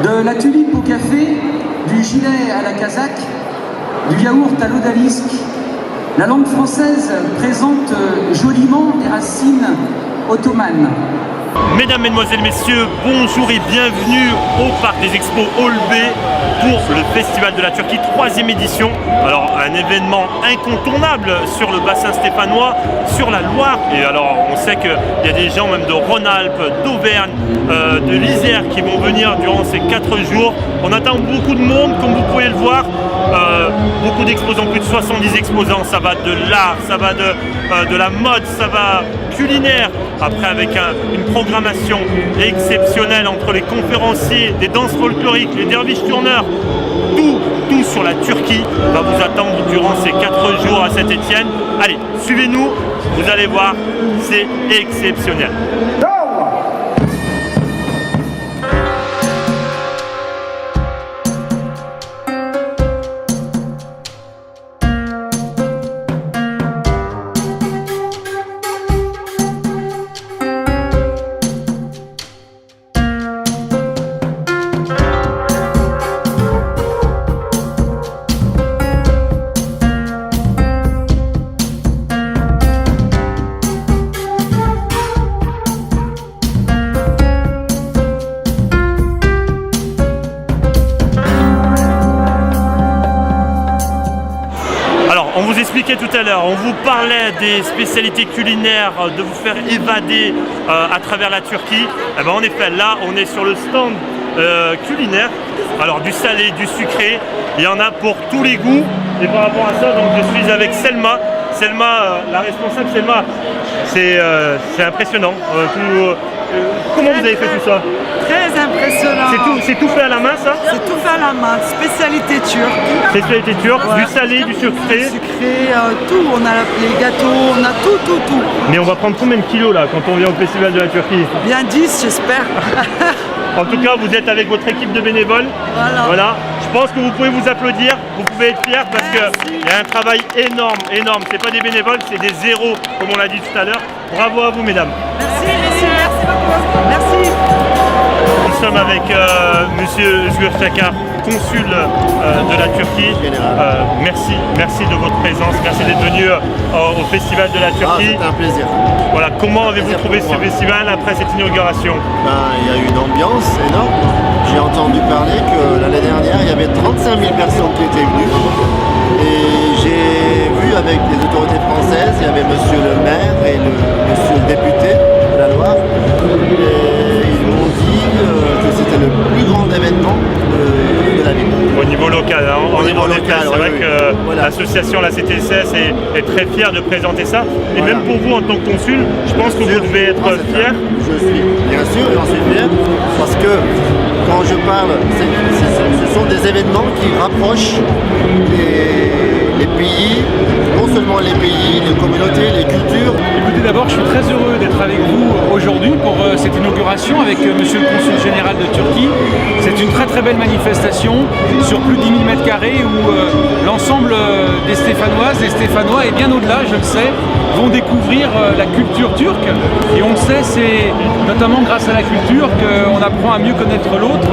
De la tulipe au café, du gilet à la casaque, du yaourt à l'odalisque, la langue française présente joliment des racines ottomanes. Mesdames, Mesdemoiselles, Messieurs, bonjour et bienvenue au Parc des Expos Hall B pour le Festival de la Turquie, 3e édition. Alors, un événement incontournable sur le bassin stéphanois, sur la Loire. Et alors, on sait qu'il y a des gens même de Rhône-Alpes, d'Auvergne, de l'Isère qui vont venir durant ces 4 jours. On attend beaucoup de monde, comme vous pouvez le voir. Beaucoup d'exposants, plus de 70 exposants. Ça va de l'art, ça va de la mode, ça va culinaire. Après, avec une programmation exceptionnelle entre les conférenciers, des danses folkloriques, les derviches tourneurs, tout sur la Turquie va vous attendre durant ces 4 jours à Saint-Étienne. Allez, suivez-nous, vous allez voir, c'est exceptionnel. On vous expliquait tout à l'heure, on vous parlait des spécialités culinaires, de vous faire évader à travers la Turquie. Et ben en effet, là, on est sur le stand culinaire. Alors du salé, du sucré, il y en a pour tous les goûts. Et par rapport à ça, donc, je suis avec Selma. Selma, la responsable, Selma, c'est impressionnant. Comment vous avez fait tout ça? Très impressionnant. C'est tout fait à la main, ça? C'est tout fait à la main, spécialité turque. Spécialité turque, Voilà. du salé, du sucré. Du sucré, tout. On a les gâteaux, on a tout. Mais on va prendre combien de kilos là quand on vient au Festival de la Turquie? Bien 10, j'espère. En tout cas, vous êtes avec votre équipe de bénévoles. Voilà. Je pense que vous pouvez vous applaudir, vous pouvez être fiers parce qu'il y a un travail énorme. C'est pas des bénévoles, c'est des zéros, comme on l'a dit tout à l'heure. Bravo à vous, mesdames. Merci, messieurs. Merci beaucoup. Merci. Nous sommes avec Monsieur Özgür Çakar, consul de la Turquie. Merci de votre présence, merci d'être venu au Festival de la Turquie. C'était un plaisir. Voilà, comment avez-vous trouvé ce festival après cette inauguration? Il y a eu une ambiance énorme. J'ai entendu parler que l'année dernière, il y avait 35 000 personnes qui étaient venues. Et j'ai vu avec les autorités françaises, il y avait monsieur le maire et monsieur le député de la Loire. Et ils m'ont dit que c'était le plus grand événement de la ville. Au niveau local, hein. C'est vrai que voilà. l'association, la CTCS, est très fière de présenter ça. Et même pour vous, en tant que consul, je pense que vous devez être fier. Je suis, bien sûr, j'en suis fier, parce que quand je parle, ce sont des événements qui rapprochent les pays, non seulement les pays, les communautés, les cultures. Écoutez, d'abord, je suis très heureux d'être avec vous aujourd'hui pour cette inauguration avec Monsieur le Consul Général de Turquie. C'est une très belle manifestation sur plus de 10 000 m² où l'ensemble des Stéphanoises, des Stéphanois et bien au-delà, je le sais, vont découvrir la culture turque. Et on le sait, c'est notamment grâce à la culture qu'on apprend à mieux connaître l'autre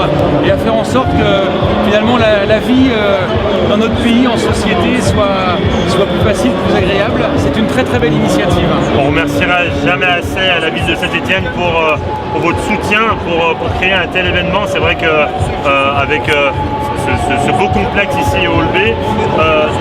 et à faire en sorte que finalement la vie dans notre pays, en société, soit plus facile, plus agréable. C'est une très belle initiative. On remerciera jamais assez à la ville de Saint-Étienne pour votre soutien, pour créer un tel événement. C'est vrai qu'avec ce beau complexe ici au Hall B,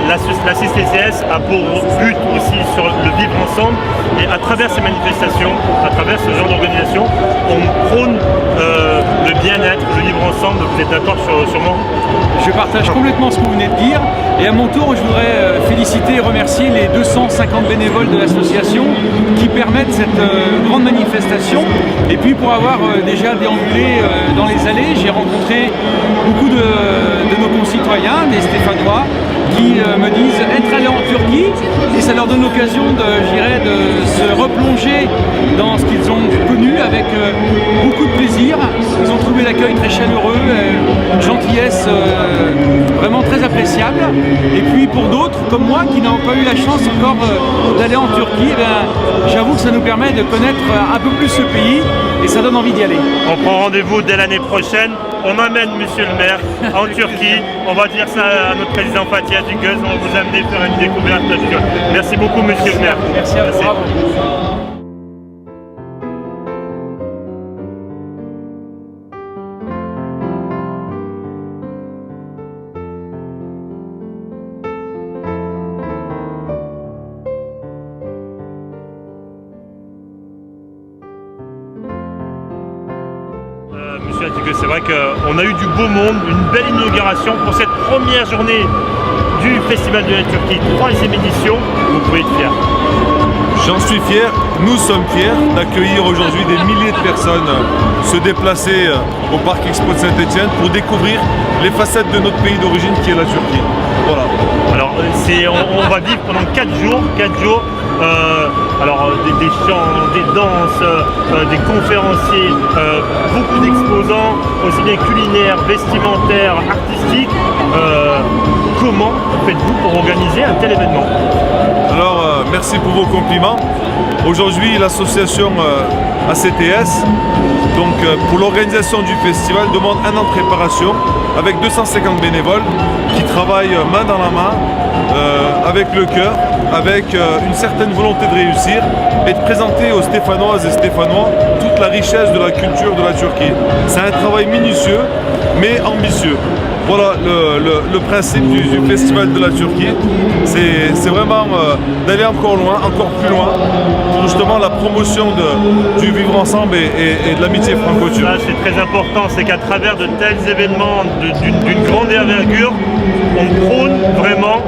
la CTCS a pour but aussi sur le vivre ensemble. Et à travers ces manifestations, à travers ce genre d'organisation, on prône le bien-être, le vivre ensemble. Vous êtes d'accord sûrement? Je partage complètement ce que vous venez de dire. Et à mon tour, je voudrais féliciter et remercier les 250 bénévoles de l'association qui permettent cette grande manifestation. Et puis pour avoir déjà déambulé dans les allées, j'ai rencontré beaucoup de nos concitoyens, des Stéphanois, qui me disent être allés en Turquie et ça leur donne l'occasion de se replonger dans ce qu'ils ont connu avec beaucoup de plaisir. Ils ont trouvé l'accueil très chaleureux, une gentillesse vraiment très appréciable. Et puis pour d'autres, comme moi, qui n'ont pas eu la chance encore d'aller en Turquie, j'avoue que ça nous permet de connaître un peu plus ce pays et ça donne envie d'y aller. On prend rendez-vous dès l'année prochaine. on amène monsieur le maire en Turquie. On va dire ça à notre président Fatih Acıgöz. On va vous amener faire une découverte. Merci beaucoup monsieur le maire. Merci à vous. Bravo. Monsieur Acıgöz, c'est vrai qu'on a eu du beau monde, une belle inauguration pour cette première journée du Festival de la Turquie, 3e édition. Vous pouvez être fiers. J'en suis fier, nous sommes fiers d'accueillir aujourd'hui des milliers de personnes se déplacer au Parc Expo de Saint-Etienne pour découvrir les facettes de notre pays d'origine qui est la Turquie. Voilà. Alors on va vivre pendant 4 jours, des chants, des danses, des conférenciers, beaucoup d'exposants, aussi bien culinaires, vestimentaires, artistiques. Comment faites-vous pour organiser un tel événement? Alors merci pour vos compliments. Aujourd'hui l'association ACTS, donc pour l'organisation du festival, demande un an de préparation avec 250 bénévoles qui travaillent main dans la main, avec le cœur, avec une certaine volonté de réussir et de présenter aux Stéphanoises et Stéphanois toute la richesse de la culture de la Turquie. C'est un travail minutieux mais ambitieux. Voilà le principe du Festival de la Turquie, c'est vraiment d'aller encore loin, encore plus loin, pour justement la promotion du vivre ensemble et de l'amitié franco-turque. C'est très important, c'est qu'à travers de tels événements d'une grande envergure, on prône vraiment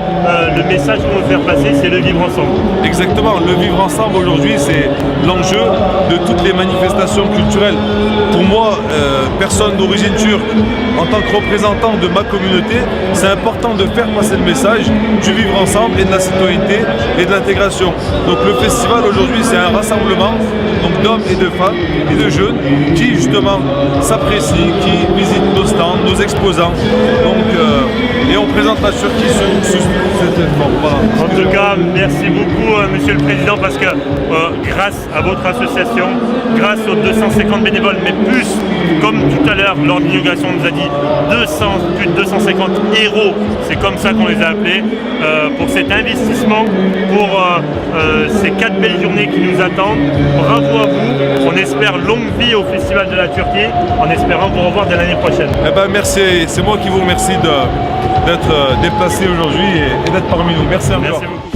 le message qu'on veut faire passer, c'est le vivre ensemble. Exactement, le vivre ensemble aujourd'hui, c'est l'enjeu de toutes les manifestations culturelles. Pour moi, personne d'origine turque, en tant que représentant de ma communauté, c'est important de faire passer le message du vivre ensemble et de la citoyenneté et de l'intégration. Donc le festival aujourd'hui, c'est un rassemblement d'hommes et de femmes et de jeunes qui justement s'apprécient, qui visitent nos stands, nos exposants. Et on présente la Turquie sous cette forme. Voilà. En tout cas, merci beaucoup Monsieur le Président, parce que grâce à votre association, grâce aux 250 bénévoles, mais plus, comme tout à l'heure lors de l'inauguration on nous a dit, plus de 250 héros, c'est comme ça qu'on les a appelés, pour cet investissement, pour ces 4 belles journées qui nous attendent. Bravo à vous, on espère longue vie au Festival de la Turquie, en espérant vous revoir dès l'année prochaine. Eh ben merci, c'est moi qui vous remercie d'être déplacé aujourd'hui et d'être parmi nous. Merci encore. Merci beaucoup.